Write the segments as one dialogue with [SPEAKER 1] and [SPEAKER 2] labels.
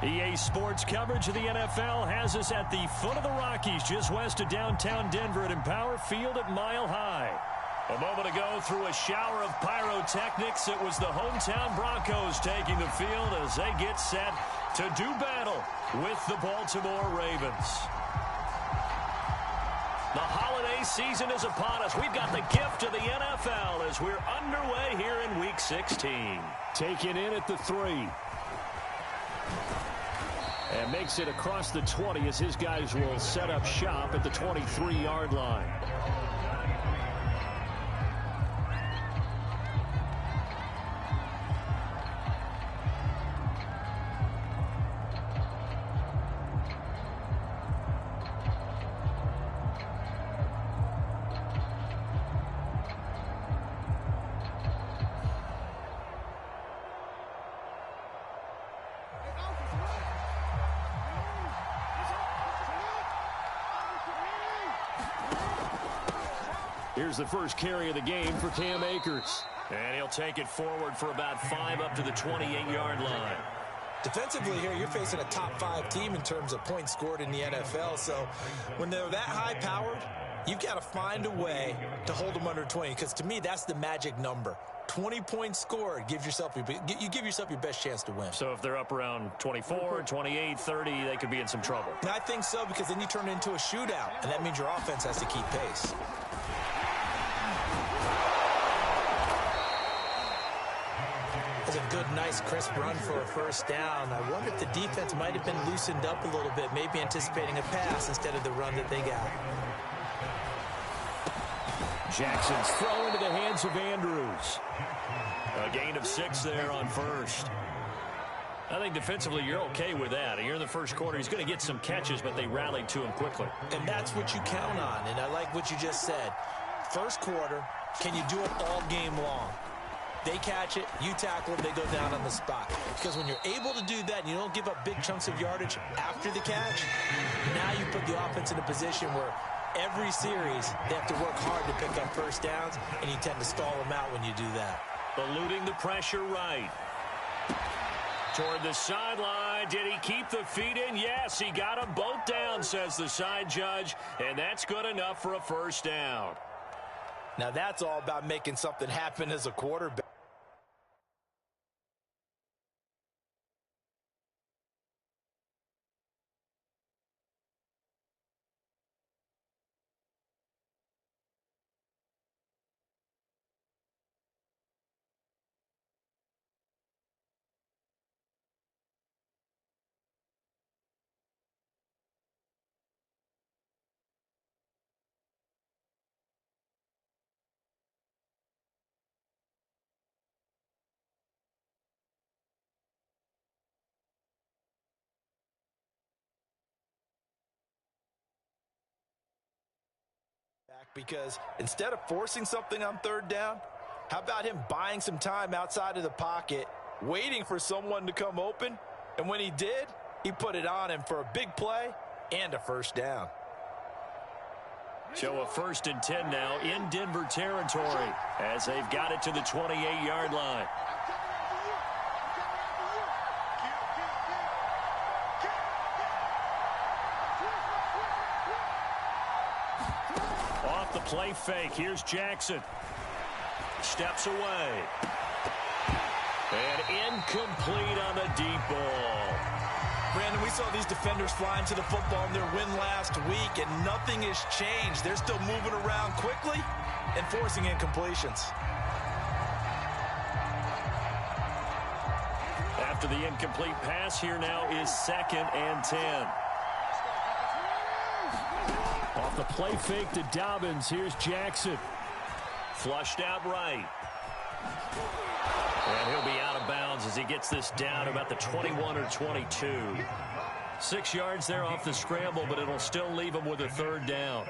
[SPEAKER 1] EA Sports coverage of the NFL has us at the foot of the Rockies, just west of downtown Denver at Empower Field at Mile High. A moment ago, through a shower of pyrotechnics, it was the hometown Broncos taking the field as they get set to do battle with the Baltimore Ravens. The holiday season is upon us. We've got the gift of the NFL as we're underway here in Week 16.
[SPEAKER 2] Taken in at the 3. And makes it across the 20 as his guys will set up shop at the 23-yard line. Here's the first carry of the game for Cam Akers.
[SPEAKER 1] And he'll take it forward for about 5 up to the 28-yard line.
[SPEAKER 3] Defensively here, you're facing a top-5 team in terms of points scored in the NFL. So when they're that high-powered, you've got to find a way to hold them under 20. Because to me, that's the magic number. 20 points scored, you give yourself your best chance to win.
[SPEAKER 1] So if they're up around 24, 28, 30, they could be in some trouble.
[SPEAKER 3] And I think so, because then you turn it into a shootout, and that means your offense has to keep pace. That's a good, nice, crisp run for a first down. I wonder if the defense might have been loosened up a little bit, maybe anticipating a pass instead of the run that they got.
[SPEAKER 2] Jackson's throw into the hands of Andrews.
[SPEAKER 1] A gain of 6 there on first. I think defensively you're okay with that. You're in the first quarter. He's going to get some catches, but they rallied to him quickly.
[SPEAKER 3] And that's what you count on, and I like what you just said. First quarter, can you do it all game long? They catch it, you tackle them, they go down on the spot. Because when you're able to do that and you don't give up big chunks of yardage after the catch, now you put the offense in a position where every series they have to work hard to pick up first downs, and you tend to stall them out when you do that.
[SPEAKER 1] Eluding the pressure right. Toward the sideline. Did he keep the feet in? Yes, he got them both down, says the side judge, and that's good enough for a first down.
[SPEAKER 3] Now that's all about making something happen as a quarterback. Because instead of forcing something on third down, how about him buying some time outside of the pocket, waiting for someone to come open, and when he did, he put it on him for a big play and a first down.
[SPEAKER 1] So a 1st and 10 now in Denver territory as they've got it to the 28-yard line. The play fake. Here's Jackson. Steps away. And incomplete on the deep ball.
[SPEAKER 3] Brandon, we saw these defenders flying to the football in their win last week, and nothing has changed. They're still moving around quickly and forcing incompletions.
[SPEAKER 1] After the incomplete pass, here now is 2nd and 10.
[SPEAKER 2] Off the play fake to Dobbins. Here's Jackson.
[SPEAKER 1] Flushed out right. And he'll be out of bounds as he gets this down about the 21 or 22. 6 yards there off the scramble, but it'll still leave him with a 3rd down.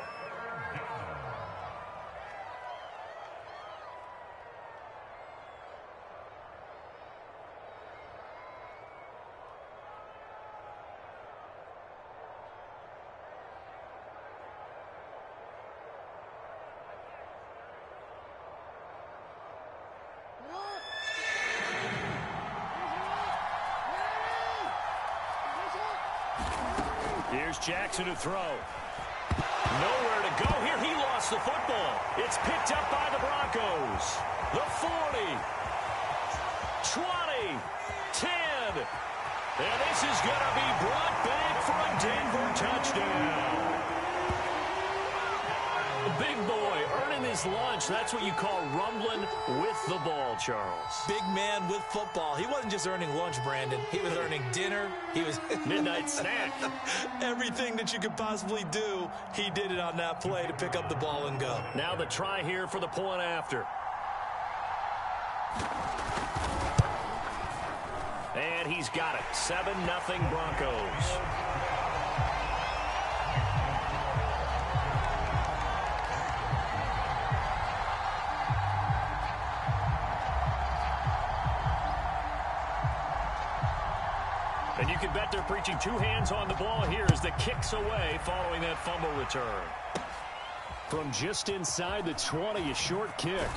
[SPEAKER 1] Here's Jackson to throw. Nowhere to go here. He lost the football. It's picked up by the Broncos. The 40. 20. 10. And this is going to be brought back for a Denver touchdown. The big boy earning his lunch. That's what you call rumbling with the ball, Charles.
[SPEAKER 3] Big man with football. He wasn't just earning lunch, Brandon. He was earning dinner. He was
[SPEAKER 1] midnight snack.
[SPEAKER 3] Everything that you could possibly do, he did it on that play to pick up the ball and go.
[SPEAKER 1] Now the try here for the point after. And he's got it. 7-0 Broncos. And you can bet they're preaching two hands on the ball here as the kick's away following that fumble return.
[SPEAKER 2] From just inside the 20, a short kick.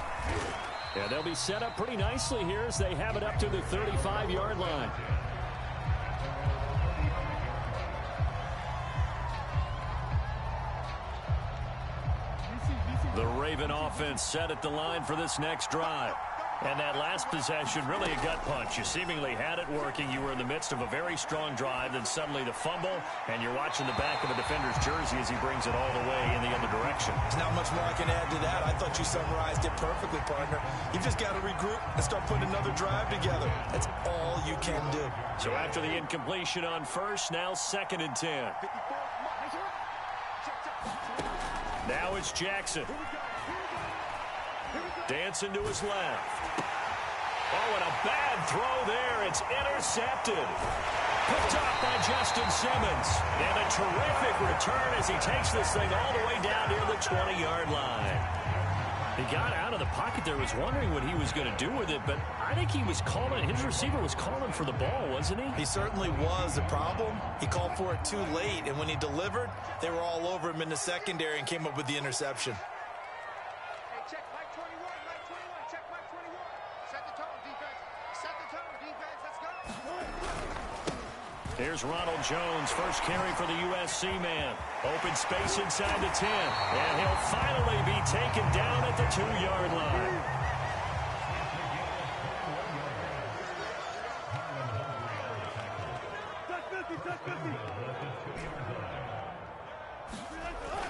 [SPEAKER 1] Yeah, they'll be set up pretty nicely here as they have it up to the 35-yard line. The Raven offense set at the line for this next drive. And that last possession, really a gut punch. You seemingly had it working. You were in the midst of a very strong drive. Then suddenly the fumble, and you're watching the back of a defender's jersey as he brings it all the way in the other direction.
[SPEAKER 3] There's not much more I can add to that. I thought you summarized it perfectly, partner. You just got to regroup and start putting another drive together. That's all you can do.
[SPEAKER 1] So after the incompletion on first, now 2nd and 10. Now it's Jackson. Dancing to his left. Oh, and a bad throw there. It's intercepted. Picked off by Justin Simmons. And a terrific return as he takes this thing all the way down near the 20-yard line. He got out of the pocket there, was wondering what he was going to do with it, but I think he was calling, his receiver was calling for the ball, wasn't he?
[SPEAKER 3] He certainly was. The problem, he called for it too late, and when he delivered, they were all over him in the secondary and came up with the interception.
[SPEAKER 1] Here's Ronald Jones, first carry for the USC man. Open space inside the 10. And he'll finally be taken down at the 2-yard line.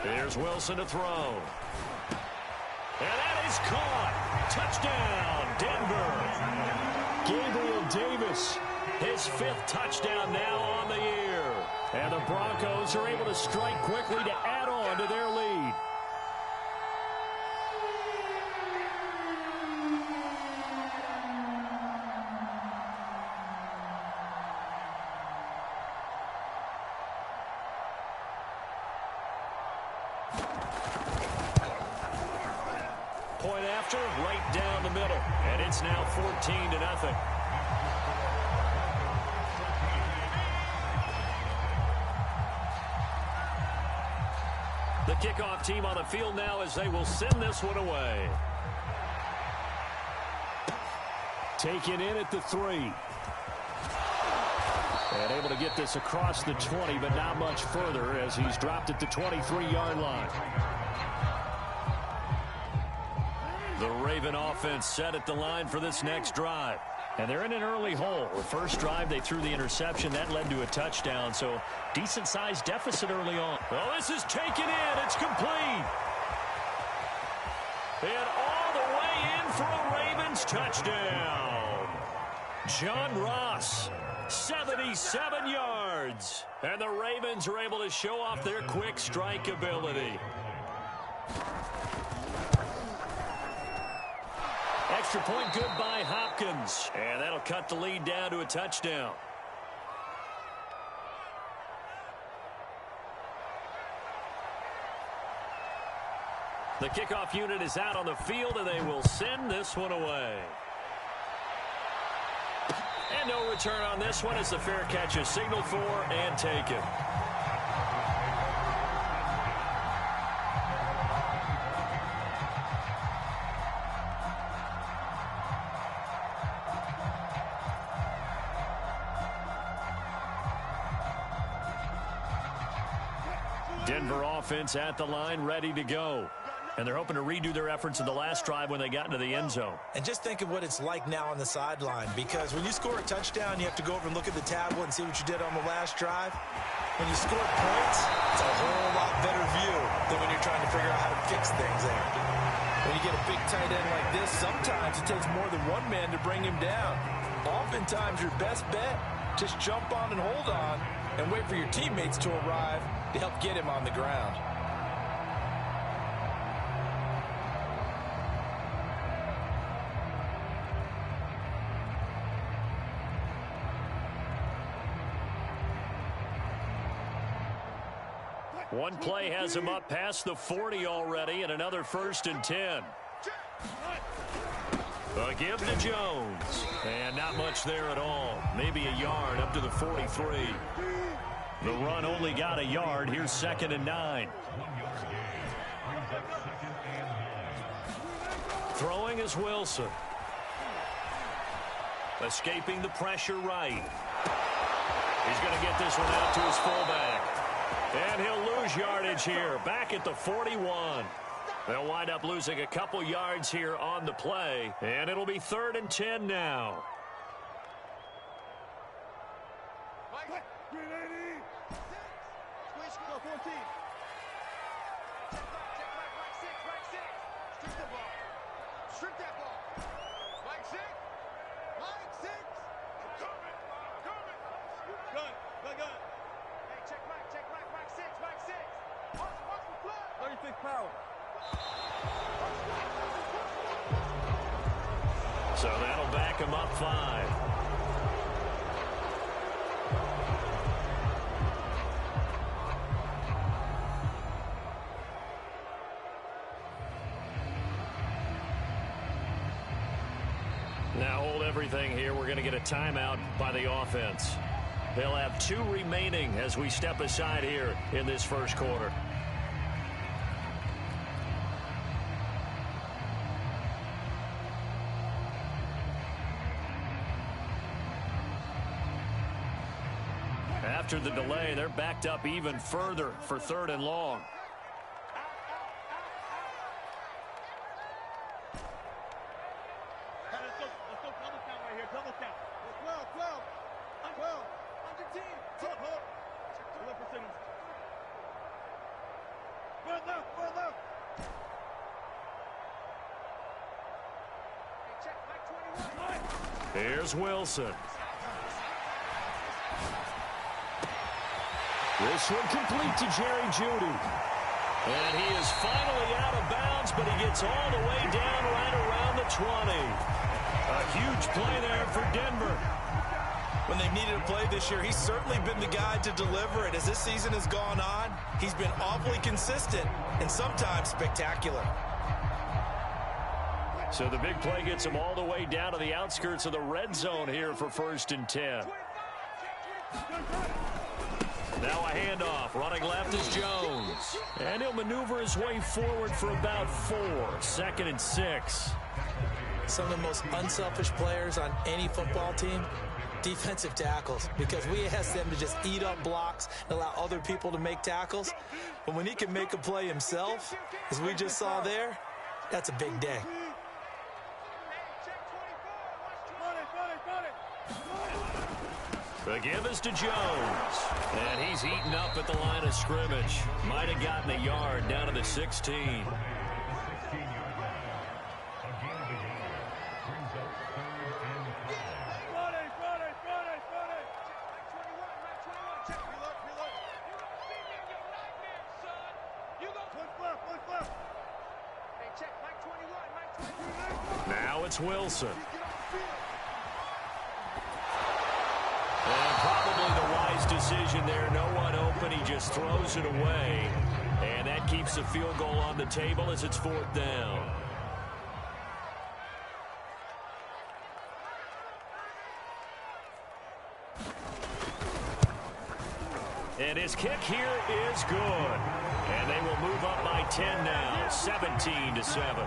[SPEAKER 1] Here's Wilson to throw. And that is caught. Touchdown, Denver. Gabriel Davis. His 5th touchdown now on the year. And the Broncos are able to strike quickly to add on to their lead. Point after, right down the middle. And it's now 14-0. The kickoff team on the field now as they will send this one away.
[SPEAKER 2] Taken in at the 3. And able to get this across the 20, but not much further as he's dropped at the 23-yard line.
[SPEAKER 1] The Raven offense set at the line for this next drive. And they're in an early hole. The first drive, they threw the interception. That led to a touchdown, so decent-sized deficit early on. Oh, this is taken in. It's complete. And all the way in for a Ravens touchdown. John Ross, 77 yards. And the Ravens are able to show off their quick strike ability. Extra point good by Hopkins. And that'll cut the lead down to a touchdown. The kickoff unit is out on the field, and they will send this one away. And no return on this one as the fair catch is signaled for and taken. Denver offense at the line, ready to go. And they're hoping to redo their efforts in the last drive when they got into the end zone.
[SPEAKER 3] And just think of what it's like now on the sideline, because when you score a touchdown, you have to go over and look at the tablet and see what you did on the last drive. When you score points, it's a whole lot better view than when you're trying to figure out how to fix things there. When you get a big tight end like this, sometimes it takes more than one man to bring him down. Oftentimes, your best bet, just jump on and hold on and wait for your teammates to arrive to help get him on the ground.
[SPEAKER 1] One play has him up past the 40 already, and another 1st and 10. A give to Jones. And not much there at all. Maybe a yard up to the 43. The run only got a yard. Here's 2nd and 9. Throwing is Wilson. Escaping the pressure right. He's going to get this one out to his fullback. And he'll lose yardage here, back at the 41. They'll wind up losing a couple yards here on the play, and it'll be 3rd and 10 now. So that'll back him up 5. Now hold everything here. We're going to get a timeout by the offense. They'll have 2 remaining as we step aside here in this first quarter. After the delay, they're backed up even further for 3rd and long. Here's Wilson. This one complete to Jerry Jeudy. And he is finally out of bounds, but he gets all the way down right around the 20. A huge play there for Denver.
[SPEAKER 3] When they've needed a play this year, he's certainly been the guy to deliver it. As this season has gone on, he's been awfully consistent and sometimes spectacular.
[SPEAKER 1] So the big play gets him all the way down to the outskirts of the red zone here for 1st and 10. Now a handoff. Running left is Jones. And he'll maneuver his way forward for about 4. 2nd and 6.
[SPEAKER 3] Some of the most unselfish players on any football team, defensive tackles, because we ask them to just eat up blocks and allow other people to make tackles. But when he can make a play himself, as we just saw there, that's a big day.
[SPEAKER 1] The give is to Jones. And he's eaten up at the line of scrimmage. Might have gotten a yard down to the 16. Now it's Wilson. And probably the wise decision there. No one open. He just throws it away. And that keeps the field goal on the table as it's 4th down. And his kick here is good. And they will move up by 10 now, 17-7.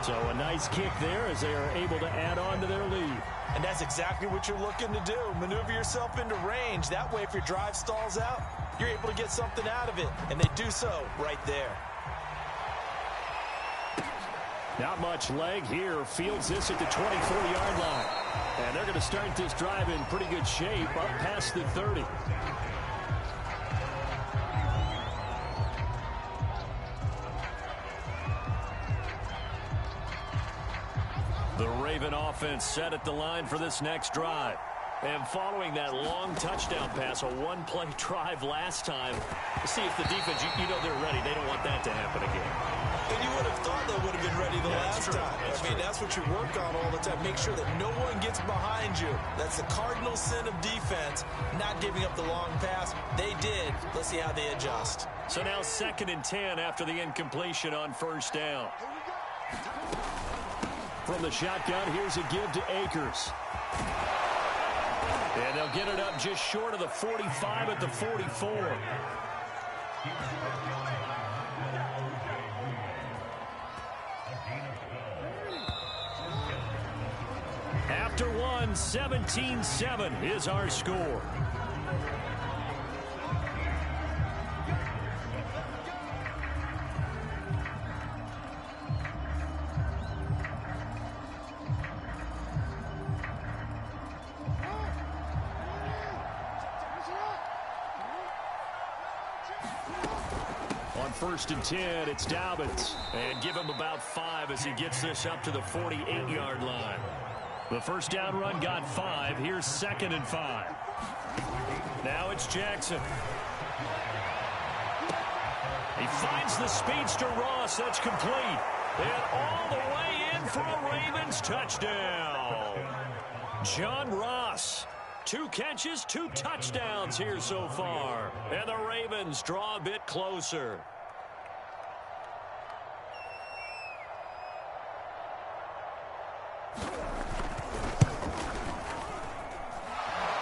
[SPEAKER 1] So a nice kick there as they are able to add on to their lead.
[SPEAKER 3] And that's exactly what you're looking to do. Maneuver yourself into range. That way, if your drive stalls out, you're able to get something out of it, and they do so right there.
[SPEAKER 2] Not much leg here. Fields this at the 24-yard line. And they're going to start this drive in pretty good shape up past the 30.
[SPEAKER 1] The Raven offense set at the line for this next drive. And following that long touchdown pass, a one-play drive last time, see if the defense, you know they're ready. They don't want that to happen again.
[SPEAKER 3] And you would have thought they would have been ready the last time. That's what you work on all the time. Make sure that no one gets behind you. That's the cardinal sin of defense, not giving up the long pass. They did. Let's see how they adjust.
[SPEAKER 1] So now 2nd and 10 after the incompletion on first down.
[SPEAKER 2] From the shotgun, here's a give to Akers.
[SPEAKER 1] And they'll get it up just short of the 45 at the 44. After one, 17-7 is our score. First and 10, it's Dobbins. And give him about 5 as he gets this up to the 48-yard line. The first down run got 5. Here's 2nd and 5. Now it's Jackson. He finds the speedster Ross. That's complete. And all the way in for a Ravens touchdown. John Ross. 2 catches, 2 touchdowns here so far. And the Ravens draw a bit closer.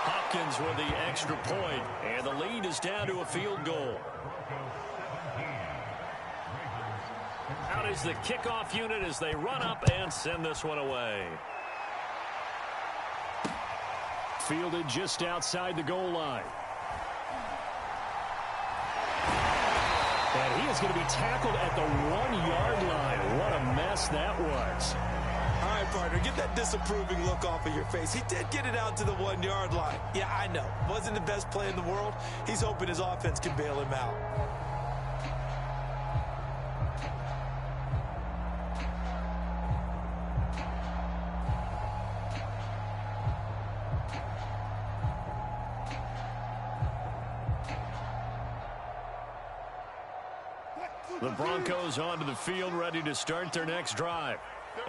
[SPEAKER 1] Hopkins with the extra point, and the lead is down to a field goal. Out is the kickoff unit as they run up and send this one away. Fielded just outside the goal line. And he is going to be tackled at the 1-yard line. What a mess that was.
[SPEAKER 3] All right, partner, get that disapproving look off of your face. He did get it out to the 1-yard line. Yeah, I know. Wasn't the best play in the world. He's hoping his offense can bail him out.
[SPEAKER 1] The Broncos onto the field, ready to start their next drive.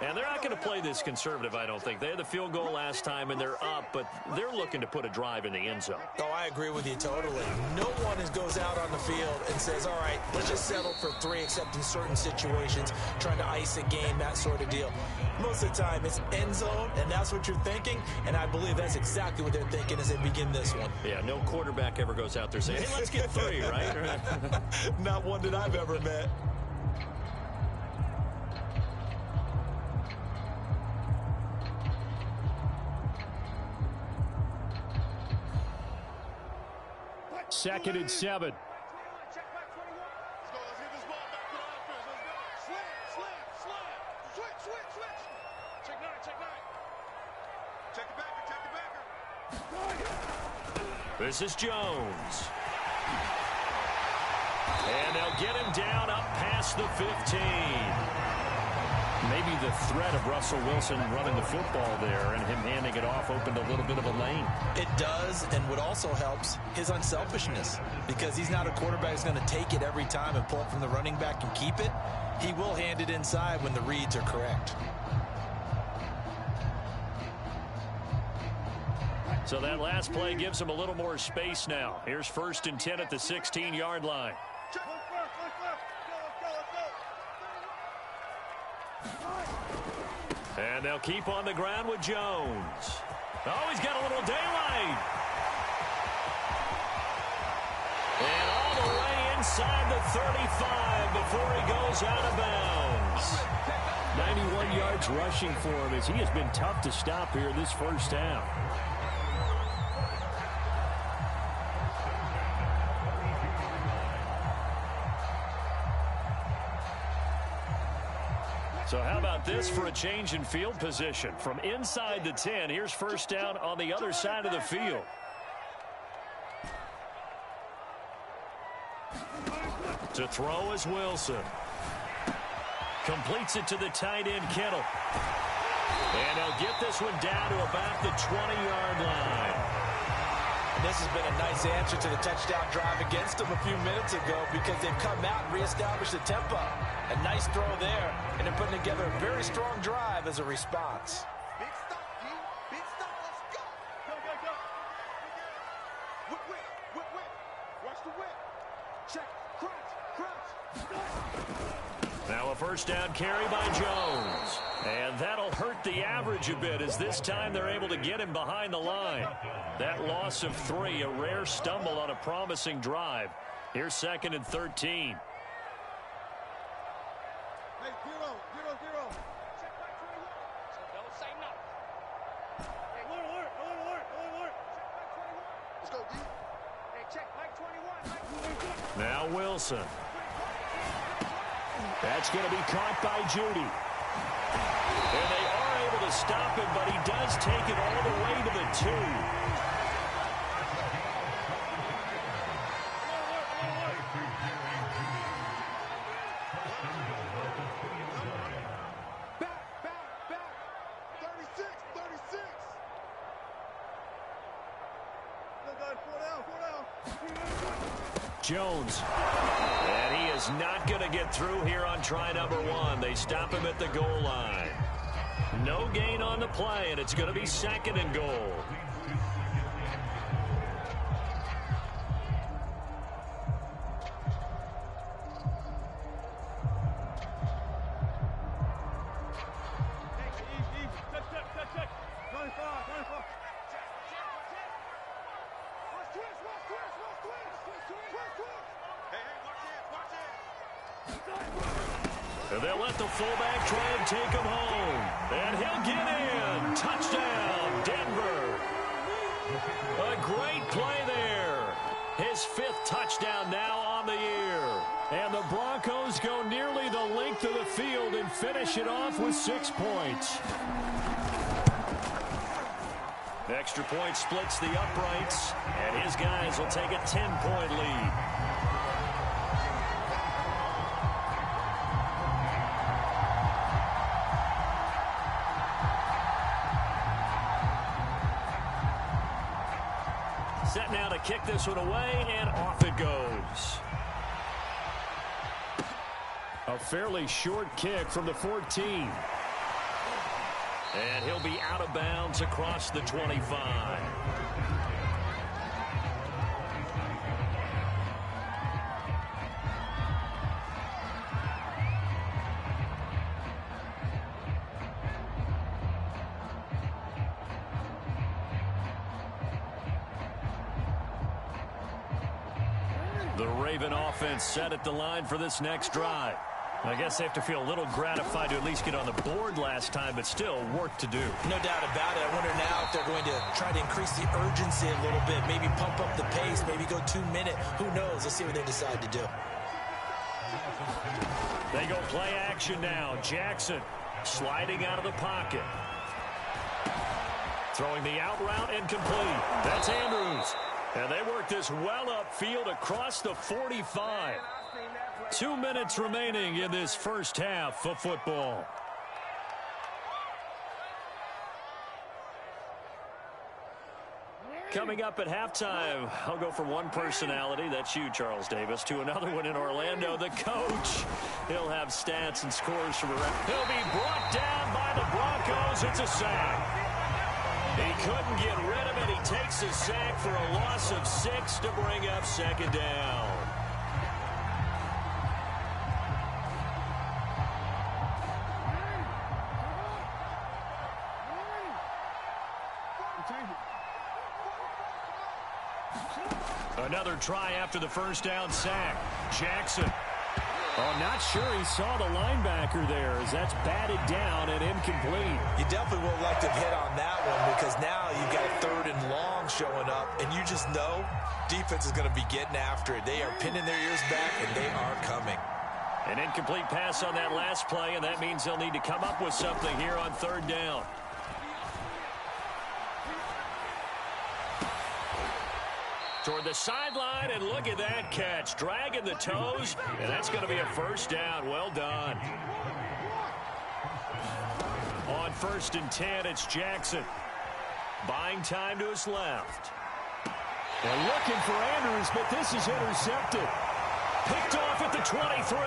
[SPEAKER 1] And they're not going to play this conservative, I don't think. They had the field goal last time, and they're up, but they're looking to put a drive in the end zone.
[SPEAKER 3] Oh, I agree with you totally. No one goes out on the field and says, all right, let's just settle for 3, except in certain situations, trying to ice a game, that sort of deal. Most of the time, it's end zone, and that's what you're thinking, and I believe that's exactly what they're thinking as they begin this one.
[SPEAKER 1] Yeah, no quarterback ever goes out there saying, hey, let's get 3, right?
[SPEAKER 3] Not one that I've ever met.
[SPEAKER 2] Second and 7.
[SPEAKER 1] This is Jones. And they'll get him down up past the 15. Maybe the threat of Russell Wilson running the football there and him handing it off opened a little bit of a lane.
[SPEAKER 3] It does, and what also helps, his unselfishness. Because he's not a quarterback who's going to take it every time and pull it from the running back and keep it. He will hand it inside when the reads are correct.
[SPEAKER 1] So that last play gives him a little more space now. Here's 1st and 10 at the 16-yard line. And they'll keep on the ground with Jones. Oh, he's got a little daylight. And all the way inside the 35 before he goes out of bounds.
[SPEAKER 2] 91 yards rushing for him as he has been tough to stop here this first half.
[SPEAKER 1] So how about this for a change in field position? From inside the 10, here's first down on the other side of the field. To throw is Wilson. Completes it to the tight end, Kittle. And he'll get this one down to about the 20-yard line.
[SPEAKER 3] And this has been a nice answer to the touchdown drive against them a few minutes ago because they've come out and reestablished the tempo. A nice throw there, and they're putting together a very strong drive as a response.
[SPEAKER 4] Big stop, D. Big stop. Let's go. Go, go, go. Whip, whip, whip, whip. Watch the whip. Check. Crunch, crunch.
[SPEAKER 1] Now a first down carry by Jones. And that'll hurt the average a bit as this time they're able to get him behind the line. That loss of 3, a rare stumble on a promising drive. Here's 2nd and 13.
[SPEAKER 4] Hey, 0, 0, 0. Check back 21. So don't say nothing. Hey, alert, alert, alert, alert. Check back 21. Let's go, D. Hey, check back 21.
[SPEAKER 1] Now Wilson. That's going to be caught by Judy. And they are able to stop him, but he does take it all the way to the 2.
[SPEAKER 4] Back. 36, 36. No, guys, 4 down.
[SPEAKER 1] Jones. And he is not going to get through here on try number 1. They stop him at the goal line. No gain on the play, and it's going to be 2nd and goal.
[SPEAKER 4] Check. 25.
[SPEAKER 1] And they'll let the fullback try and take him home. And he'll get in. Touchdown, Denver. A great play there. His 5th touchdown now on the year. And the Broncos go nearly the length of the field and finish it off with 6 points. The extra point splits the uprights, and his guys will take a 10-point lead. Set now to kick this one away, and off it goes. A fairly short kick from the 14. And he'll be out of bounds across the 25. The Raven offense set at the line for this next drive. I guess they have to feel a little gratified to at least get on the board last time, but still work to do.
[SPEAKER 3] No doubt about it. I wonder now if they're going to try to increase the urgency a little bit, maybe pump up the pace, maybe go 2-minute. Who knows? Let's see what they decide to do.
[SPEAKER 1] They go play action now. Jackson sliding out of the pocket. Throwing the out route incomplete. That's Andrews. And they work this well upfield across the 45. 2 minutes remaining in this first half of football. Coming up at halftime, I'll go from one personality, that's you, Charles Davis, to another one in Orlando, the coach. He'll have stats and scores from around. He'll be brought down by the Broncos. It's a sack. He couldn't get rid of it. He takes a sack for a loss of 6 to bring up 2nd down. Another try after the first down sack. Jackson. Oh, not sure he saw the linebacker there as that's batted down and incomplete.
[SPEAKER 3] You definitely would like to hit on that one because now you've got a 3rd and long showing up, and you just know defense is going to be getting after it. They are pinning their ears back, and they are coming.
[SPEAKER 1] An incomplete pass on that last play, and that means they'll need to come up with something here on third down. Toward the sideline, and look at that catch. Dragging the toes, and that's going to be a first down. Well done. On 1st and 10, it's Jackson. Buying time to his left.
[SPEAKER 2] They're looking for Andrews, but this is intercepted.
[SPEAKER 1] Picked off at the 23.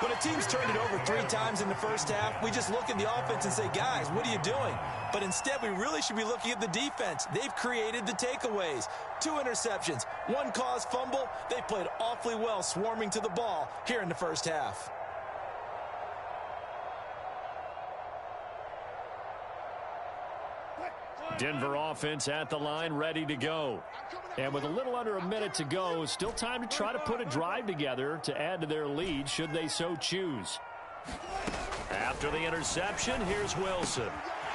[SPEAKER 3] When a team's turned it over 3 times in the first half, we just look at the offense and say, guys, what are you doing? But instead, we really should be looking at the defense. They've created the takeaways. 2 interceptions, 1 caused fumble. They played awfully well swarming to the ball here in the first half.
[SPEAKER 1] Denver offense at the line, ready to go.
[SPEAKER 2] And with a little under a minute to go, still time to try to put a drive together to add to their lead should they so choose.
[SPEAKER 1] After the interception, here's Wilson.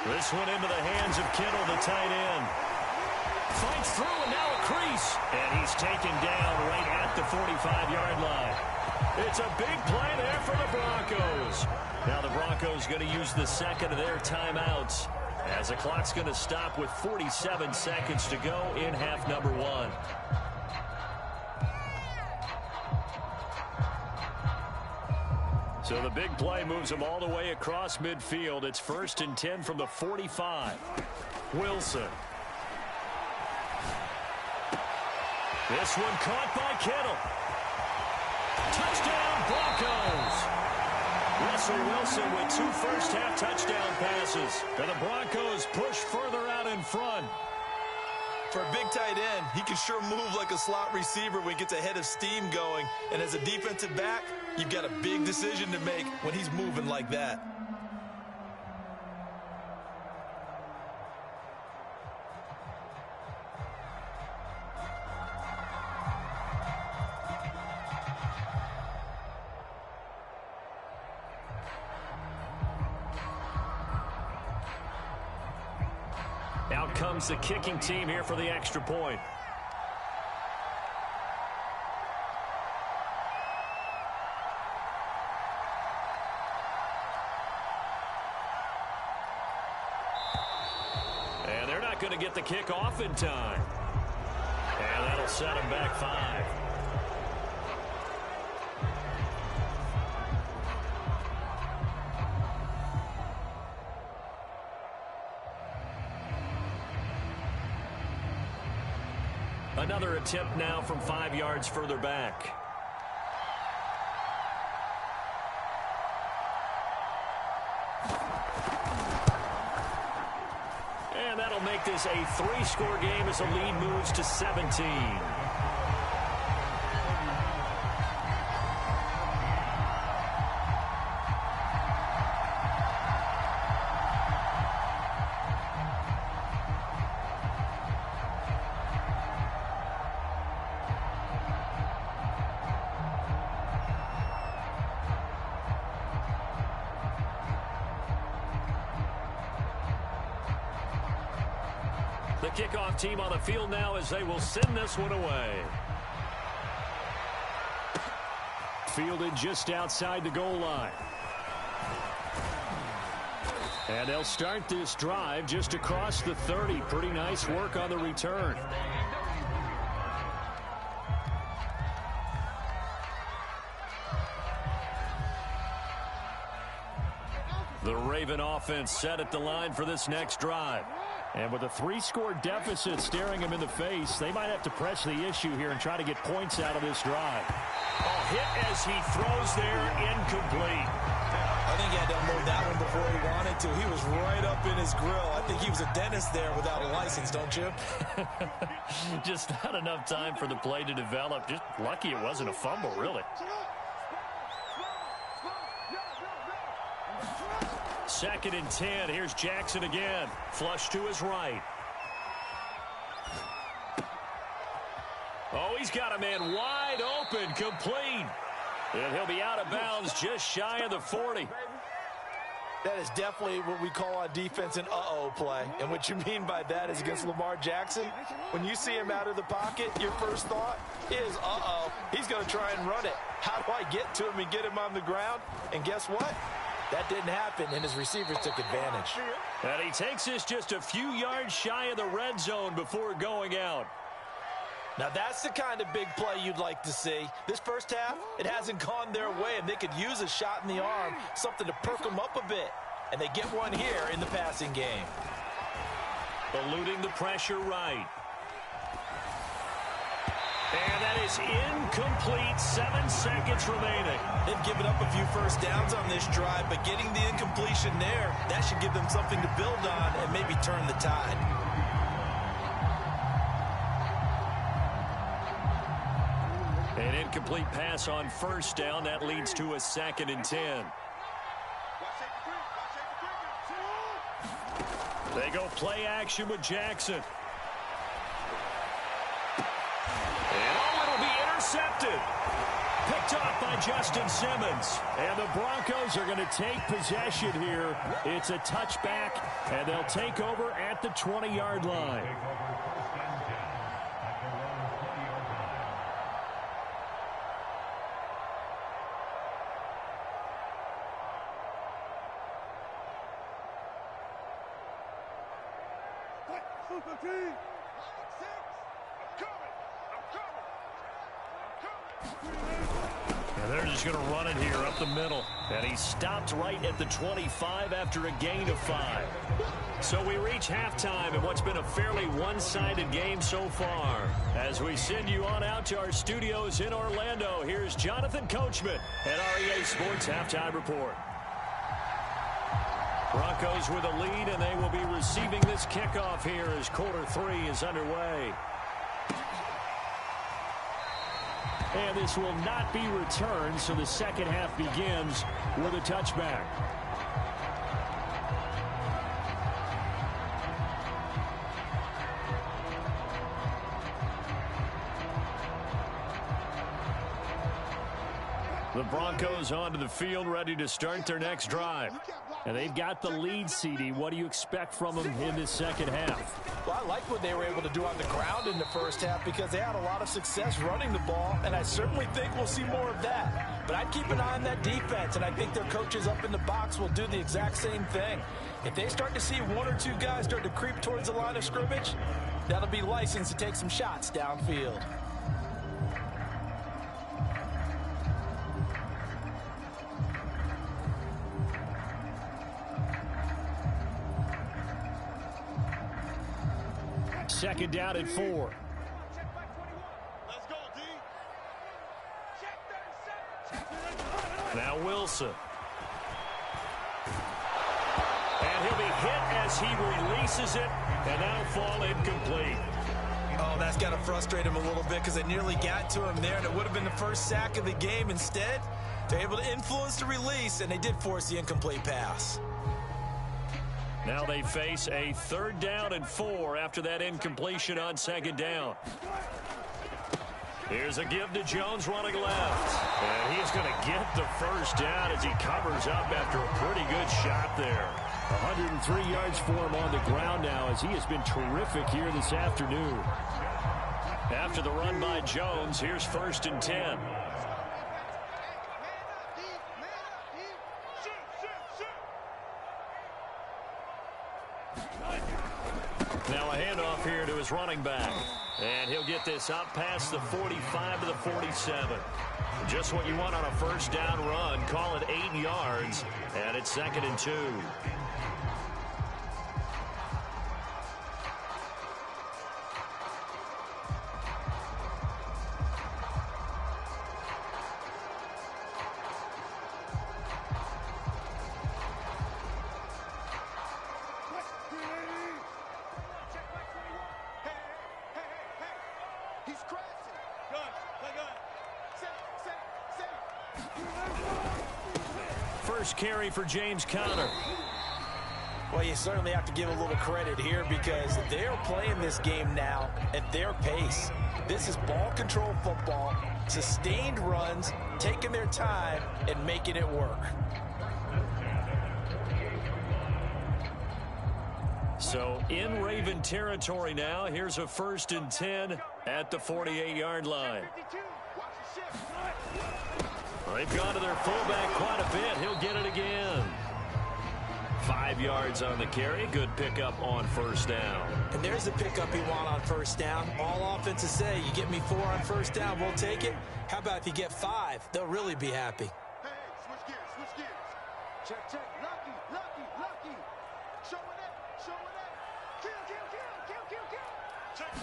[SPEAKER 1] This one into the hands of Kittle, the tight end. Fights through, and now a crease. And he's taken down right at the 45-yard line. It's a big play there for the Broncos. Now the Broncos going to use the second of their timeouts, as the clock's going to stop with 47 seconds to go in half number 1. So the big play moves them all the way across midfield. It's 1st and 10 from the 45. Wilson. This one caught by Kittle. Touchdown, Broncos. Russell Wilson with 2 first-half touchdown passes. And the Broncos push further out in front.
[SPEAKER 3] For a big tight end, he can sure move like a slot receiver when he gets a head of steam going. And as a defensive back, you've got a big decision to make when he's moving like that.
[SPEAKER 1] Out comes the kicking team here for the extra point. And they're not going to get the kick off in time. And that'll set them back 5. Another attempt now from 5 yards further back. And that'll make this a 3-score game as the lead moves to 17. The kickoff team on the field now as they will send this one away. Fielded just outside the goal line. And they'll start this drive just across the 30. Pretty nice work on the return. The Raven offense set at the line for this next drive. And with a 3-score deficit staring them in the face, they might have to press the issue here and try to get points out of this drive. A hit as he throws there, incomplete.
[SPEAKER 3] I think he had to unload that one before he wanted to. He was right up in his grill. I think he was a dentist there without a license, don't you?
[SPEAKER 1] Just not enough time for the play to develop. Just lucky it wasn't a fumble, really. 2nd and 10. Here's Jackson again. Flush to his right. Oh, he's got a man wide open, complete. And he'll be out of bounds just shy of the 40.
[SPEAKER 3] That is definitely what we call on defense an uh-oh play. And what you mean by that is against Lamar Jackson, when you see him out of the pocket, your first thought is, uh-oh, he's going to try and run it. How do I get to him and get him on the ground? And guess what? That didn't happen, and his receivers took advantage.
[SPEAKER 1] And he takes this just a few yards shy of the red zone before going out.
[SPEAKER 3] Now, that's the kind of big play you'd like to see. This first half, it hasn't gone their way, and they could use a shot in the arm, something to perk them up a bit. And they get one here in the passing game.
[SPEAKER 1] Eluding the pressure right. And that is incomplete. 7 seconds remaining.
[SPEAKER 3] They've given up a few first downs on this drive, but getting the incompletion there, that should give them something to build on and maybe turn the tide.
[SPEAKER 1] An incomplete pass on first down. That leads to a 2nd and 10. They go play action with Jackson. And it'll be intercepted. Picked off by Justin Simmons. And the Broncos are going to take possession here. It's a touchback, and they'll take over at the 20-yard line. And they're just going to run it here up the middle. And he stopped right at the 25 after a gain of 5. So we reach halftime in what's been a fairly one-sided game so far. As we send you on out to our studios in Orlando, here's Jonathan Coachman at REA Sports Halftime Report. Broncos with a lead, and they will be receiving this kickoff here as quarter 3 is underway. And this will not be returned, so the second half begins with a touchback. The Broncos onto the field, ready to start their next drive. And they've got the lead, CD. What do you expect from them in this second half?
[SPEAKER 3] Well, I like what they were able to do on the ground in the first half because they had a lot of success running the ball, and I certainly think we'll see more of that. But I'd keep an eye on that defense, and I think their coaches up in the box will do the exact same thing. If they start to see 1 or 2 guys start to creep towards the line of scrimmage, that'll be licensed to take some shots downfield.
[SPEAKER 1] Second down at 4.
[SPEAKER 4] Let's go, D.
[SPEAKER 1] Now Wilson. And he'll be hit as he releases it, and that'll fall incomplete.
[SPEAKER 3] Oh, that's got to frustrate him a little bit because they nearly got to him there, and it would have been the first sack of the game. Instead, they're able to influence the release, and they did force the incomplete pass.
[SPEAKER 1] Now they face a 3rd down and 4 after that incompletion on 2nd down. Here's a give to Jones running left. And he's going to get the first down as he covers up after a pretty good shot there. 103 yards for him on the ground now as he has been terrific here this afternoon. After the run by Jones, here's 1st and 10. Now a handoff here to his running back. And he'll get this up past the 45 to the 47. Just what you want on a first down run. Call it 8 yards. And it's 2nd and 2. First carry for James Conner.
[SPEAKER 3] Well, you certainly have to give a little credit here because they're playing this game now at their pace. This is ball control football, sustained runs, taking their time, and making it work.
[SPEAKER 1] So in Raven territory now. Here's a 1st and 10 at the 48-yard line. They've gone to their fullback quite a bit. He'll get it again. 5 yards on the carry. Good pickup on 1st down.
[SPEAKER 3] And there's the pickup you want on 1st down. All offenses say, you get me 4 on 1st down, we'll take it. How about if you get 5? They'll really be happy.
[SPEAKER 4] Hey, switch gears, switch gears. Check, check. Lucky, lucky, lucky. Showing it, showing it. Kill, kill, kill, kill, kill, kill. Check.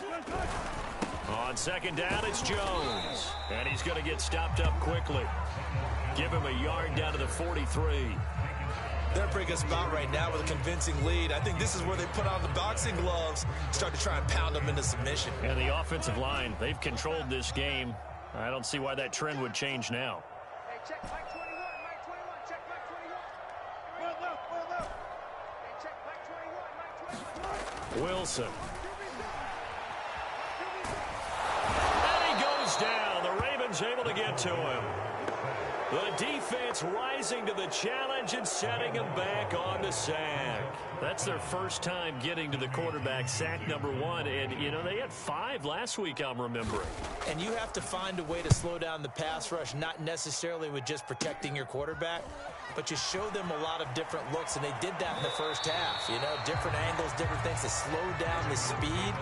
[SPEAKER 1] On 2nd down, it's Jones. And he's going to get stopped up quickly. Give him a yard down to the 43.
[SPEAKER 3] They're in a pretty good spot right now with a convincing lead. I think this is where they put on the boxing gloves, start to try and pound them into submission.
[SPEAKER 1] And the offensive line, they've controlled this game. I don't see why that trend would change now.
[SPEAKER 4] Hey, check Mike 21, Mike 21, check Mike 21. Well left, well left. Hey, check Mike 21, Mike 21.
[SPEAKER 1] Wilson. And he goes down. The Ravens able to get to him. The defense rising to the challenge and setting him back on the sack. That's their first time getting to the quarterback, sack number 1. And, you know, they had 5 last week, I'm remembering.
[SPEAKER 3] And you have to find a way to slow down the pass rush, not necessarily with just protecting your quarterback, but you show them a lot of different looks, and they did that in the first half. You know, different angles, different things to slow down the speed.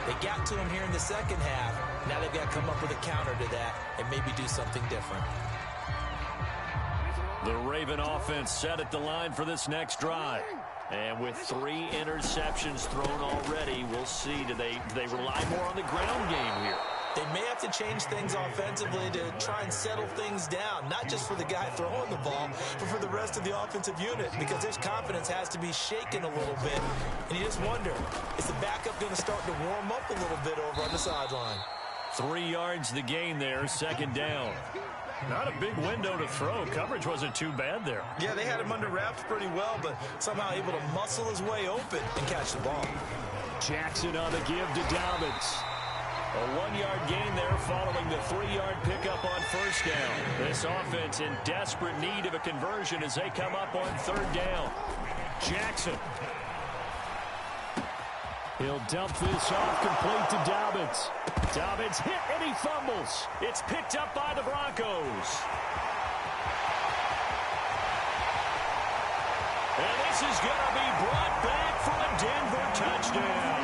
[SPEAKER 3] They got to him here in the second half. Now they've got to come up with a counter to that and maybe do something different.
[SPEAKER 1] The Raven offense set at the line for this next drive. And with 3 interceptions thrown already, we'll see. Do they rely more on the ground game here?
[SPEAKER 3] They may have to change things offensively to try and settle things down, not just for the guy throwing the ball, but for the rest of the offensive unit, because his confidence has to be shaken a little bit. And you just wonder, is the backup going to start to warm up a little bit over on the sideline?
[SPEAKER 1] 3 yards the gain there, 2nd down. Not a big window to throw. Coverage wasn't too bad there.
[SPEAKER 3] Yeah, they had him under wraps pretty well, but somehow able to muscle his way open and catch the ball.
[SPEAKER 1] Jackson on the give to Dobbins. A 1-yard gain there following the 3-yard pickup on 1st down. This offense in desperate need of a conversion as they come up on 3rd down. Jackson. He'll dump this off complete to Dobbins. Dobbins hit and he fumbles. It's picked up by the Broncos. And this is going to be brought back for a Denver touchdown.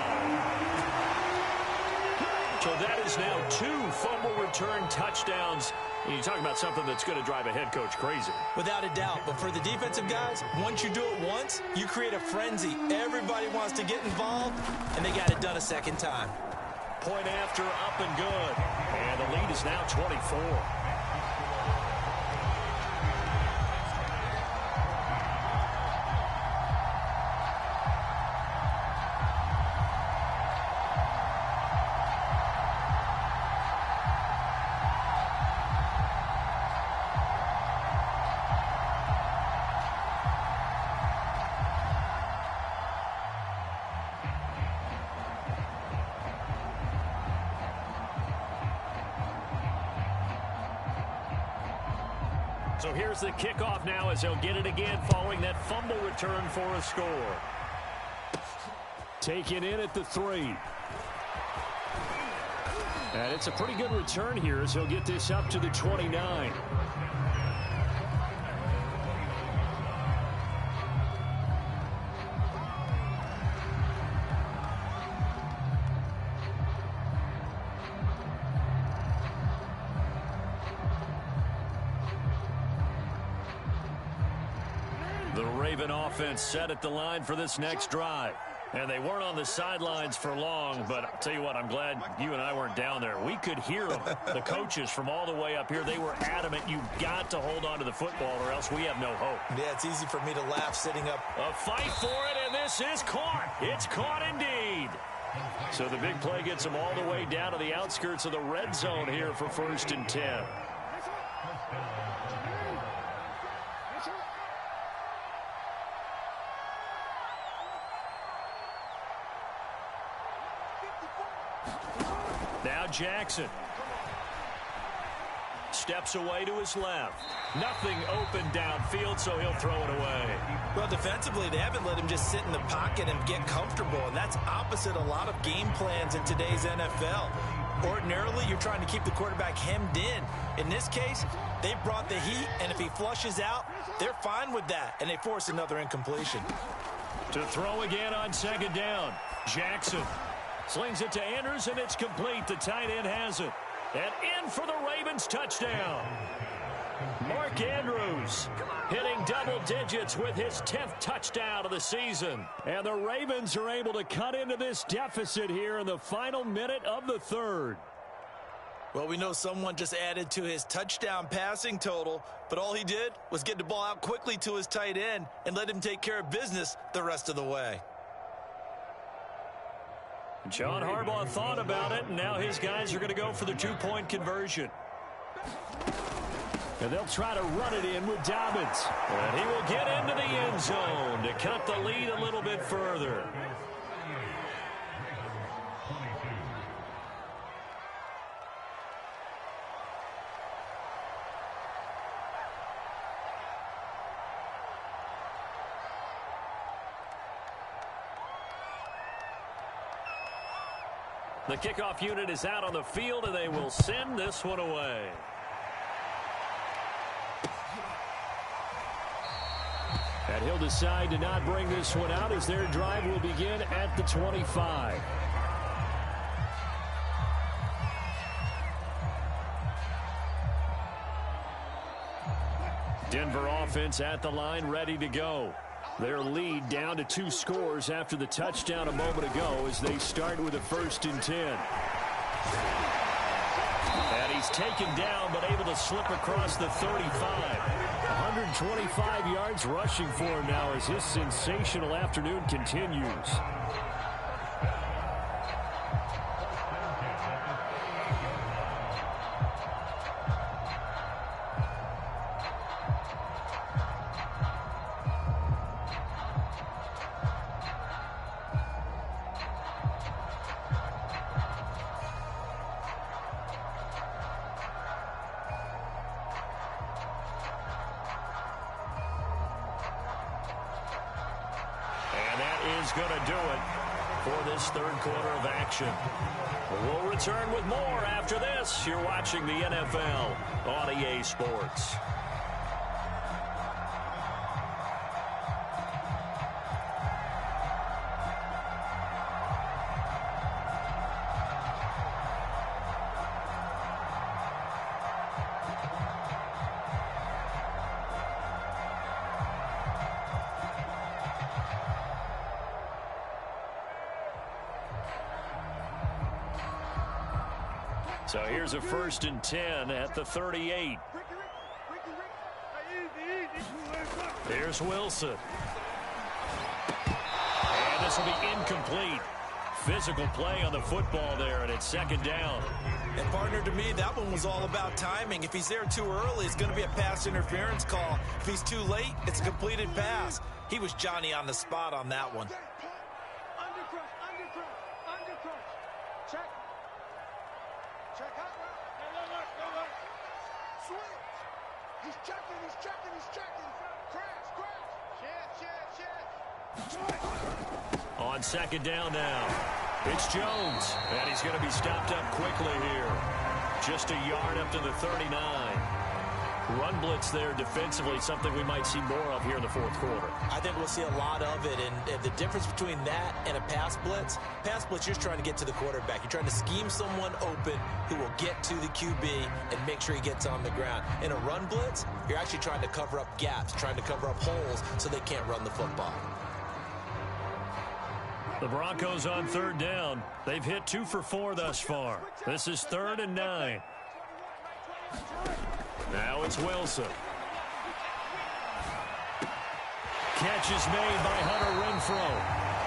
[SPEAKER 1] So that is now 2 fumble return touchdowns. You talk about something that's going to drive a head coach crazy.
[SPEAKER 3] Without a doubt. But for the defensive guys, once you do it once, you create a frenzy. Everybody wants to get involved, and they got it done a second time.
[SPEAKER 1] Point after, up and good. And the lead is now 24. So here's the kickoff now as he'll get it again following that fumble return for a score. Taken in at the 3. And it's a pretty good return here as he'll get this up to the 29. The Raven offense set at the line for this next drive. And they weren't on the sidelines for long, but I'll tell you what, I'm glad you and I weren't down there. We could hear them, the coaches from all the way up here. They were adamant, you've got to hold on to the football or else we have no hope.
[SPEAKER 3] Yeah, it's easy for me to laugh sitting up.
[SPEAKER 1] A fight for it, and this is caught. It's caught indeed. So the big play gets them all the way down to the outskirts of the red zone here for 1st and 10. Now Jackson. steps away to his left. Nothing open downfield, so he'll throw it away.
[SPEAKER 3] Well, defensively, they haven't let him just sit in the pocket and get comfortable, and that's opposite a lot of game plans in today's NFL. Ordinarily, you're trying to keep the quarterback hemmed in. In this case, they brought the heat, and if he flushes out, they're fine with that, and they force another incompletion.
[SPEAKER 1] To throw again on second down. Jackson slings it to Andrews, and it's complete. The tight end has it. And in for the Ravens touchdown. Mark Andrews hitting double digits with his 10th touchdown of the season. And the Ravens are able to cut into this deficit here in the final minute of the third.
[SPEAKER 3] Well, we know someone just added to his touchdown passing total, but all he did was get the ball out quickly to his tight end and let him take care of business the rest of the way.
[SPEAKER 1] John Harbaugh thought about it, and now his guys are going to go for the two-point conversion. And they'll try to run it in with Dobbins. And he will get into the end zone to cut the lead a little bit further. The kickoff unit is out on the field, and they will send this one away. And he'll decide to not bring this one out as their drive will begin at the 25. Denver offense at the line, ready to go. Their lead down to 2 scores after the touchdown a moment ago as they start with a 1st and 10. And he's taken down but able to slip across the 35. 125 yards rushing for him now as his sensational afternoon continues. Going to do it for this third quarter of action. We'll return with more after this. You're watching the NFL on EA Sports. So here's a 1st and 10 at the 38. Here's Wilson. And this will be incomplete. Physical play on the football there, and it's 2nd down.
[SPEAKER 3] And partner, to me, that one was all about timing. If he's there too early, it's going to be a pass interference call. If he's too late, it's a completed pass. He was Johnny on the spot on that one.
[SPEAKER 1] On 2nd down now, it's Jones, and he's going to be stopped up quickly here. Just a yard up to the 39. Run blitz there defensively, something we might see more of here in the 4th quarter.
[SPEAKER 3] I think we'll see a lot of it, and the difference between that and a pass blitz, you're just trying to get to the quarterback. You're trying to scheme someone open who will get to the QB and make sure he gets on the ground. In a run blitz, you're actually trying to cover up gaps, trying to cover up holes so they can't run the football.
[SPEAKER 1] The Broncos on 3rd down. They've hit 2 for 4 thus far. This is 3rd and 9. Now it's Wilson. Catch is made by Hunter Renfrow.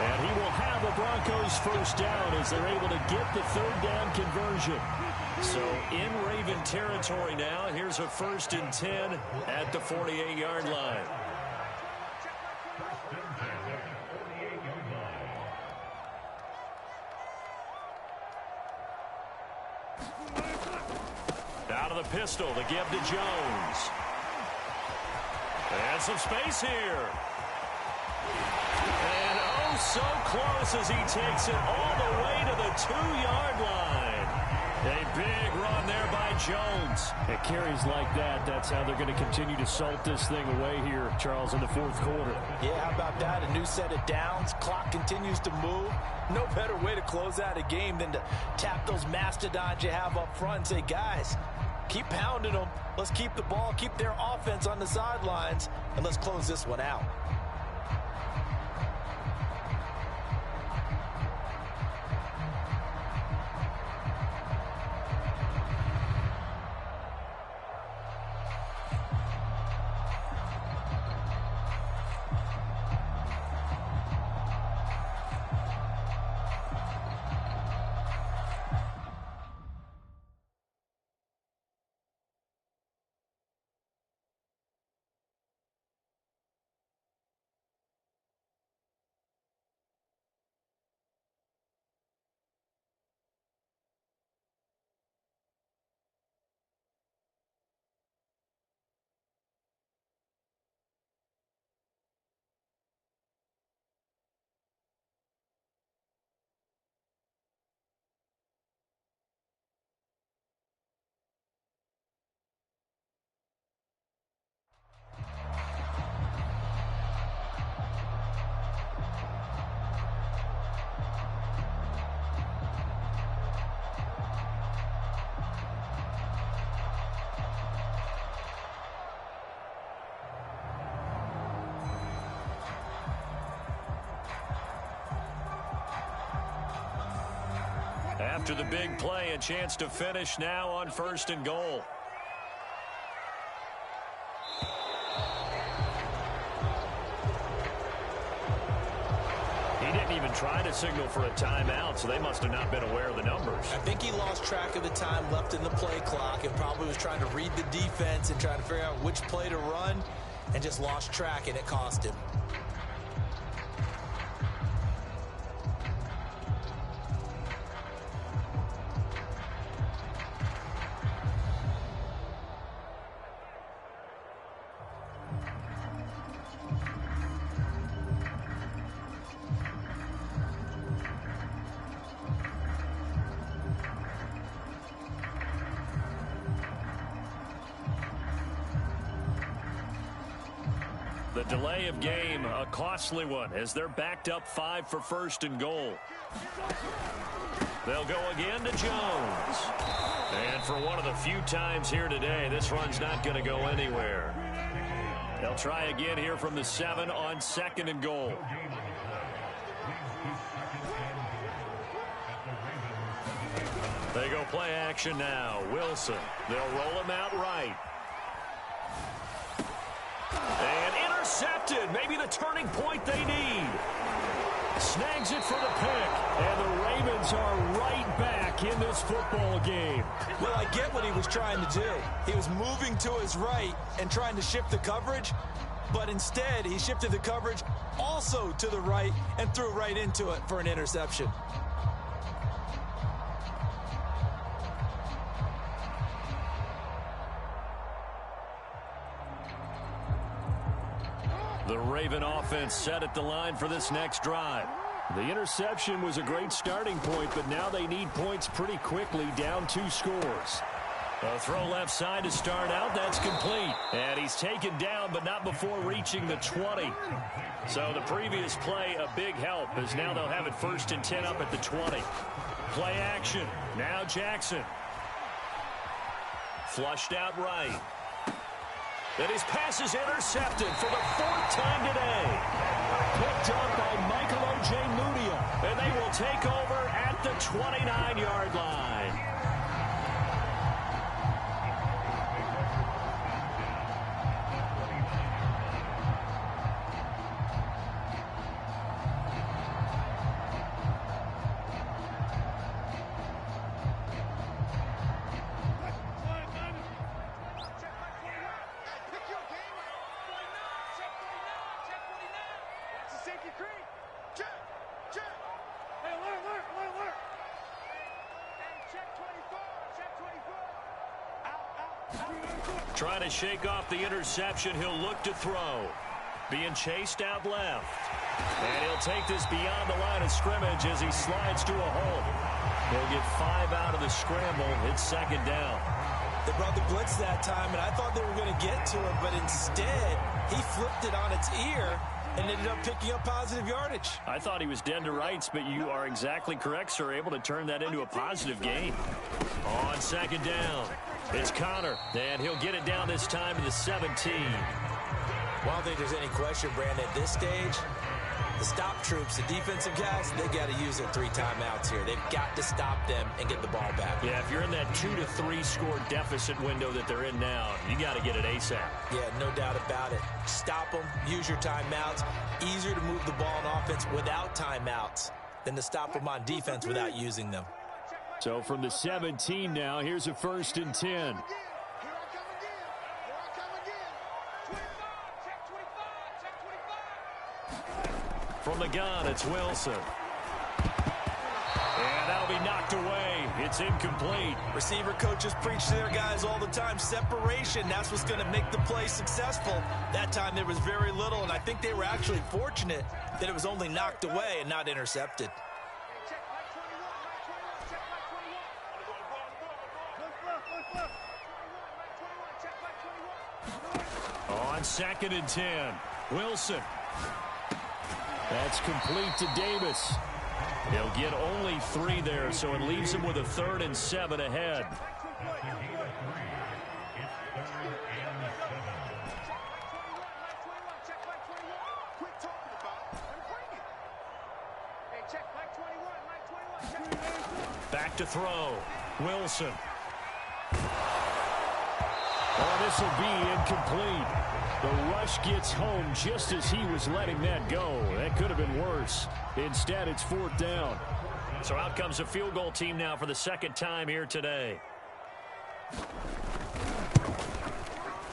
[SPEAKER 1] And he will have the Broncos 1st down as they're able to get the 3rd down conversion. So in Raven territory now, here's a 1st and 10 at the 48-yard line. Out of the pistol to give to Jones. And some space here. And oh, so close as he takes it all the way to the 2-yard line. A big run there by Jones.
[SPEAKER 2] It carries like that. That's how they're going to continue to salt this thing away here, Charles, in the fourth quarter.
[SPEAKER 3] Yeah, how about that? A new set of downs. Clock continues to move. No better way to close out a game than to tap those mastodons you have up front and say, guys, keep pounding them. Let's keep the ball, keep their offense on the sidelines, and let's close this one out.
[SPEAKER 1] After the big play, a chance to finish now on 1st and goal.
[SPEAKER 2] He didn't even try to signal for a timeout, so they must have not been aware of the numbers.
[SPEAKER 3] I think he lost track of the time left in the play clock and probably was trying to read the defense and trying to figure out which play to run and just lost track, and it cost him.
[SPEAKER 1] The delay of game, a costly one, as they're backed up 5 for 1st and goal. They'll go again to Jones. And for one of the few times here today, this run's not going to go anywhere. They'll try again here from the 7 on 2nd and goal. They go play action now. Wilson. They'll roll him out right. And intercepted. Maybe the turning point they need. Snags it for the pick. And the Ravens are right back in this football game.
[SPEAKER 3] Well, I get what he was trying to do. He was moving to his right and trying to shift the coverage. But instead, he shifted the coverage also to the right and threw right into it for an interception.
[SPEAKER 1] The Raven offense set at the line for this next drive.
[SPEAKER 2] The interception was a great starting point, but now they need points pretty quickly, down 2 scores.
[SPEAKER 1] A throw left side to start out. That's complete. And he's taken down, but not before reaching the 20. So the previous play, a big help, as now they'll have it 1st and 10 up at the 20. Play action. Now Jackson. Flushed out right. And his pass is intercepted for the 4th time today. Picked up by Michael Ojemudia. And they will take over at the 29-yard line. Trying to shake off the interception. He'll look to throw. Being chased out left. And he'll take this beyond the line of scrimmage as he slides to a hole. He'll get 5 out of the scramble. It's second down.
[SPEAKER 3] They brought the blitz that time, and I thought they were going to get to him, but instead, he flipped it on its ear and ended up picking up positive yardage.
[SPEAKER 1] I thought he was dead to rights, but you are exactly correct, sir. Able to turn that into a positive gain. On second down, it's Connor, and he'll get it down this time to the 17.
[SPEAKER 3] Well, I don't think there's any question, Brandon, at this stage, the stop troops, the defensive guys, they got to use their 3 timeouts here. They've got to stop them and get the ball back.
[SPEAKER 1] Yeah, if you're in that 2 to 3 score deficit window that they're in now, you got to get it ASAP.
[SPEAKER 3] Yeah, no doubt about it. Stop them, use your timeouts. Easier to move the ball on offense without timeouts than to stop them on defense without using them.
[SPEAKER 2] So from the 17 now, here's a 1st and 10.
[SPEAKER 1] From the gun, it's Wilson. And that'll be knocked away. It's incomplete.
[SPEAKER 3] Receiver coaches preach to their guys all the time. Separation, that's what's going to make the play successful. That time there was very little, and I think they were actually fortunate that it was only knocked away and not intercepted.
[SPEAKER 1] On 2nd and 10, Wilson.
[SPEAKER 2] That's complete to Davis.
[SPEAKER 1] He'll get only 3 there, so it leaves him with a 3rd and 7 ahead. Back to throw. Wilson.
[SPEAKER 2] Oh, this will be incomplete. The rush gets home just as he was letting that go. That could have been worse. Instead, it's 4th down.
[SPEAKER 1] So out comes a field goal team now for the 2nd time here today.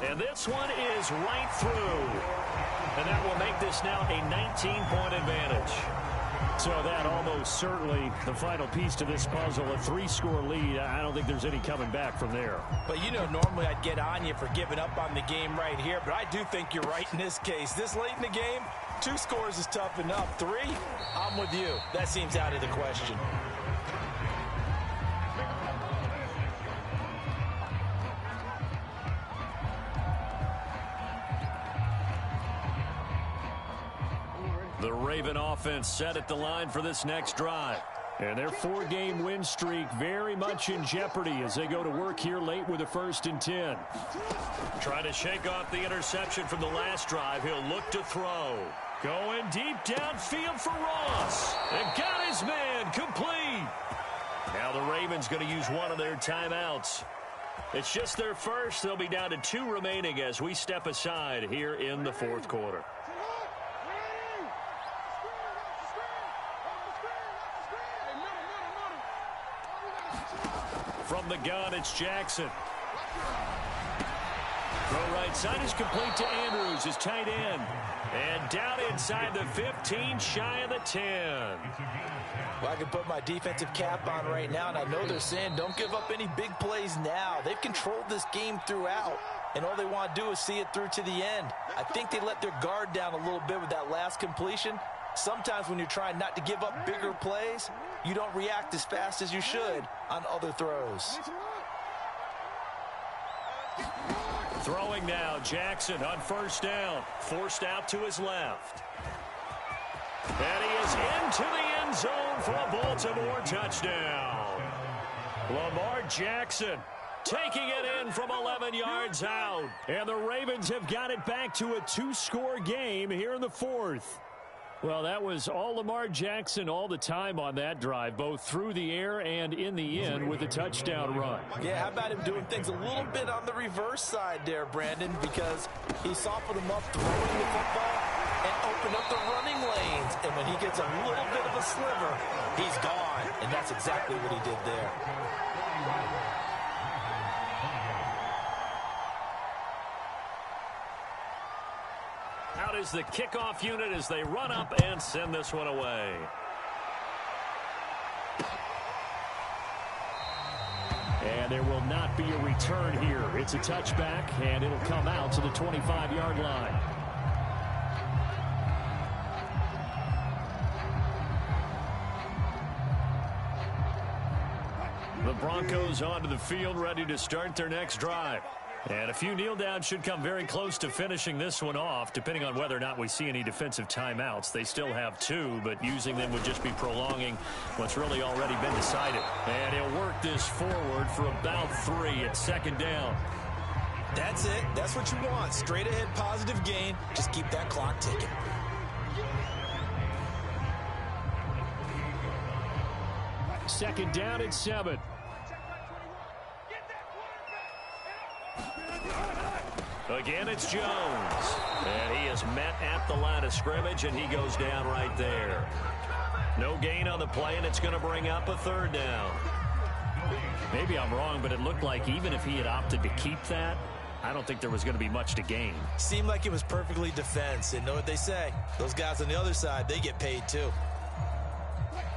[SPEAKER 1] And this one is right through. And that will make this now a 19-point advantage.
[SPEAKER 2] So that almost certainly the final piece to this puzzle, a 3-score lead. I don't think there's any coming back from there.
[SPEAKER 3] But, you know, normally I'd get on you for giving up on the game right here, but I do think you're right in this case. This late in the game, 2 scores is tough enough. 3, I'm with you. That seems out of the question.
[SPEAKER 1] The Raven offense set at the line for this next drive.
[SPEAKER 2] And their 4-game win streak very much in jeopardy as they go to work here late with a 1st and 10.
[SPEAKER 1] Trying to shake off the interception from the last drive. He'll look to throw. Going deep downfield for Ross. And got his man complete. Now the Ravens going to use one of their timeouts. It's just their first. They'll be down to 2 remaining as we step aside here in the 4th quarter. From the gun, it's Jackson. Throw right side is complete to Andrews, his tight end. And down inside the 15, shy of the 10.
[SPEAKER 3] Well, I can put my defensive cap on right now, and I know they're saying don't give up any big plays now. They've controlled this game throughout, and all they want to do is see it through to the end. I think they let their guard down a little bit with that last completion. Sometimes when you're trying not to give up bigger plays, you don't react as fast as you should on other throws.
[SPEAKER 1] Throwing now, Jackson on 1st down. Forced out to his left. And he is into the end zone for a Baltimore touchdown. Lamar Jackson taking it in from 11 yards out.
[SPEAKER 2] And the Ravens have got it back to a 2-score game here in the 4th. Well, that was all Lamar Jackson all the time on that drive, both through the air and in the end with a touchdown run.
[SPEAKER 3] Yeah, how about him doing things a little bit on the reverse side there, Brandon, because he softened them up throwing the football and opened up the running lanes. And when he gets a little bit of a sliver, he's gone. And that's exactly what he did there.
[SPEAKER 1] Out is the kickoff unit as they run up and send this one away.
[SPEAKER 2] And there will not be a return here. It's a touchback, and it'll come out to the 25-yard line. The Broncos onto the field, ready to start their next drive. And a few kneel downs should come very close to finishing this one off, depending on whether or not we see any defensive timeouts. They still have 2, but using them would just be prolonging what's really already been decided. And he'll work this forward for about 3 at second down.
[SPEAKER 3] That's it. That's what you want. Straight ahead positive gain. Just keep that clock ticking.
[SPEAKER 2] Second down at 7.
[SPEAKER 1] Again, it's Jones. And he is met at the line of scrimmage, and he goes down right there. No gain on the play, and it's going to bring up a 3rd down.
[SPEAKER 2] Maybe I'm wrong, but it looked like even if he had opted to keep that, I don't think there was going to be much to gain.
[SPEAKER 3] Seemed like it was perfectly defense. And know what they say? Those guys on the other side, they get paid too.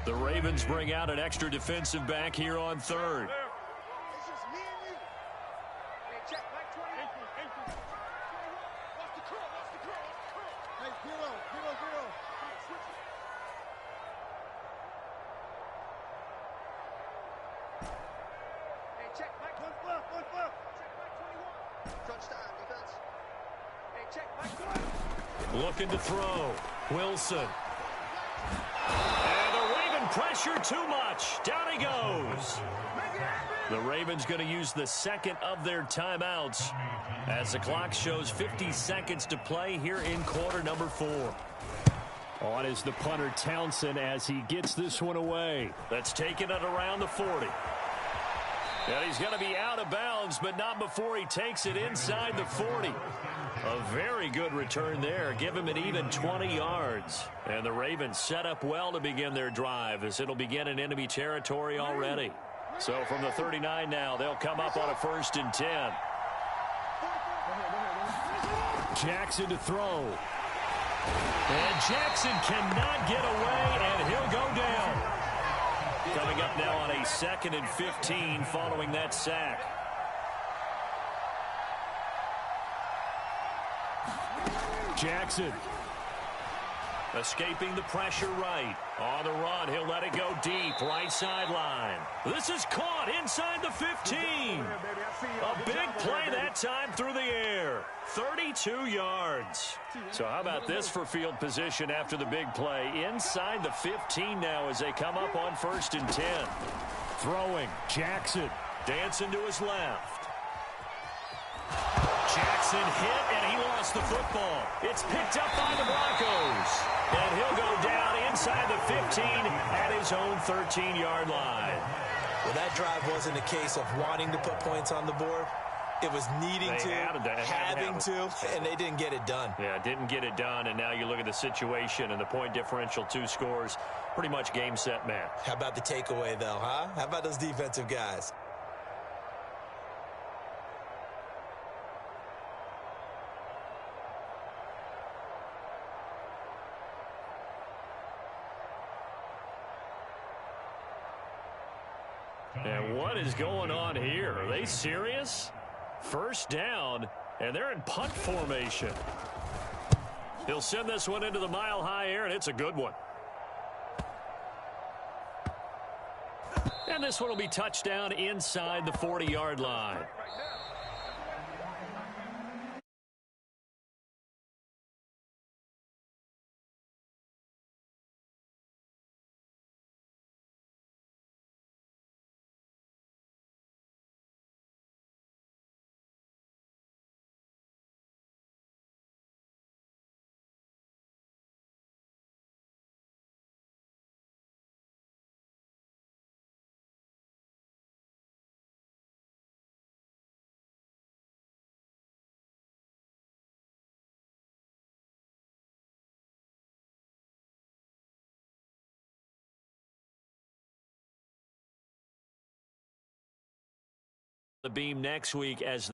[SPEAKER 2] The Ravens bring out an extra defensive back here on 3rd.
[SPEAKER 1] Looking to throw. Wilson. And the Raven pressure too much. Down he goes. The Ravens going to use the second of their timeouts as the clock shows 50 seconds to play here in quarter number 4.
[SPEAKER 2] On is the punter Townsend as he gets this one away.
[SPEAKER 1] That's taking it around the 40. And he's going to be out of bounds, but not before he takes it inside the 40. A very good return there. Give him an even 20 yards. And the Ravens set up well to begin their drive as it'll begin in enemy territory already. So from the 39 now, they'll come up on a 1st and 10.
[SPEAKER 2] Jackson to throw.
[SPEAKER 1] And Jackson cannot get away, and he'll go down. Coming up now on a 2nd and 15 following that sack.
[SPEAKER 2] Jackson.
[SPEAKER 1] Escaping the pressure right. On the run, he'll let it go deep. Right sideline. This is caught inside the 15. A big play that time through the air. 32 yards. So how about this for field position after the big play? Inside the 15 now as they come up on 1st and 10.
[SPEAKER 2] Throwing. Jackson.
[SPEAKER 1] Dancing to his left. Jackson hit, and he lost the football. It's picked up by the Broncos. And he'll go down inside the 15 at his own 13-yard line.
[SPEAKER 3] Well, that drive wasn't a case of wanting to put points on the board. It was needing having to, and they didn't get it done.
[SPEAKER 1] Yeah, didn't get it done, and now you look at the situation and the point differential, 2 scores, pretty much game, set, match.
[SPEAKER 3] How about the takeaway, though, huh? How about those defensive guys?
[SPEAKER 1] And what is going on here? Are they serious? 1st down, and they're in punt formation. He'll send this one into the mile-high air, and it's a good one. And this one will be touchdown inside the 40-yard line. The beam next week as